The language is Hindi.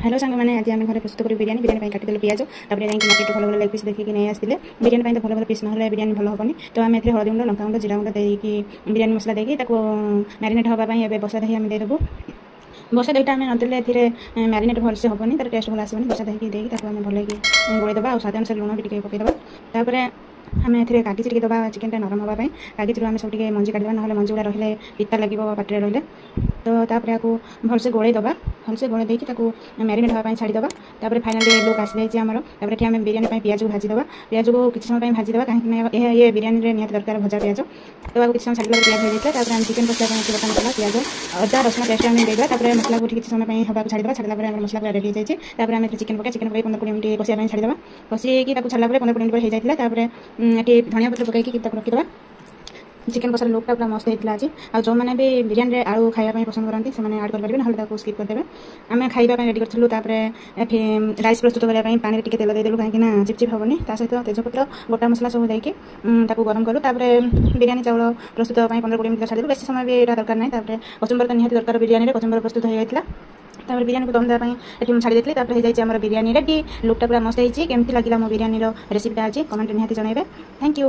हेलो सांग मैंने आज आम घर प्रस्तुत करूँ बिरियानी बिरियानी काटिदेलु पियाज तापर जाइए मार्केट भल भल लेग पीस देखिए नहीं आसते बिरियानी तो भल भल पीस ना बिरियानी भल हेनी तो आम ए हलदी गुंड लंका गुंड जीरा गुंड देकी बिरियानी मसला देकी मैरिनेट हाँपाई ए बसा दही आम देदेबू बसा दहीटा आम नदेले मैरिनेट भलसे हेनी तार टेस्ट भल आसबनी बसा दही देकी आम भल गोड़ेदबा और स्वाद अनुसार लुण भी पकईदबा तापर आम ए कागज टी दबा चिकेन नरम हाँपाई कागज आम सब मंजी काटवा ना मंजी गुड़ा रही पिता लगे पाटे रही तो तापर आपको भलसे गोड़ेदबा भलसे गोड़े देकी मैरिनेट हाँपाई छाड़ीदबा तापर फाइनाली लुक आसी जाए आमर तापर आम बिरियानी पियाज को भाजीदबा पियाज को किसी समय भाजीदबा कहीं ये बिरियानी निहत दरकार भजा पियाज तो आपको किसी समय छाड़ा पियाज हो जाता है चिकेन कषा बर्तन मसला पियाज अदा रसुण पेस्ट आम देगा मसला को किसी समय हाँपा छाड़ीदबा छाड़ा मसला पूरा रेडी हो जाए आम चिकेन पका चिकेन पकई 15-20 मिनट कषा छाड़ीदबा कषी छाड़ा 15-20 मिनट हो जाता धनिया पत्र पकईकी रखीदबा चिकेन कषार लुकटा पूरा मस्त होता आज आ जो मैंने भी बिरियानी आलू खावाई पसंद करती से ऐड करेंगे ना स्किप करदे आम खावाई रेडी करूँ राइस प्रस्तुत करने पानी टी तेल देदेलु कहीं चिपचिप हेनी सहित तेजपत्र गोटा मसला सब देकी गरम करूँ बिरियानी चाउल प्रस्तुत 15-20 मिनट छाड़ी बेस समय भी दरकार ना कचुम्बर तो निहत दरकार बिरियानी कचुम्बर प्रस्तुत हो जाता तापर बिरियानी को दम देवाई छाड़ी देती हो जाए बिरियानी रेडी लुकटा पूरा मस्त होती केमती लगे मो बिरियानी रेसिपीटा आज कमेंट निहाती जनइबे थैंक यू।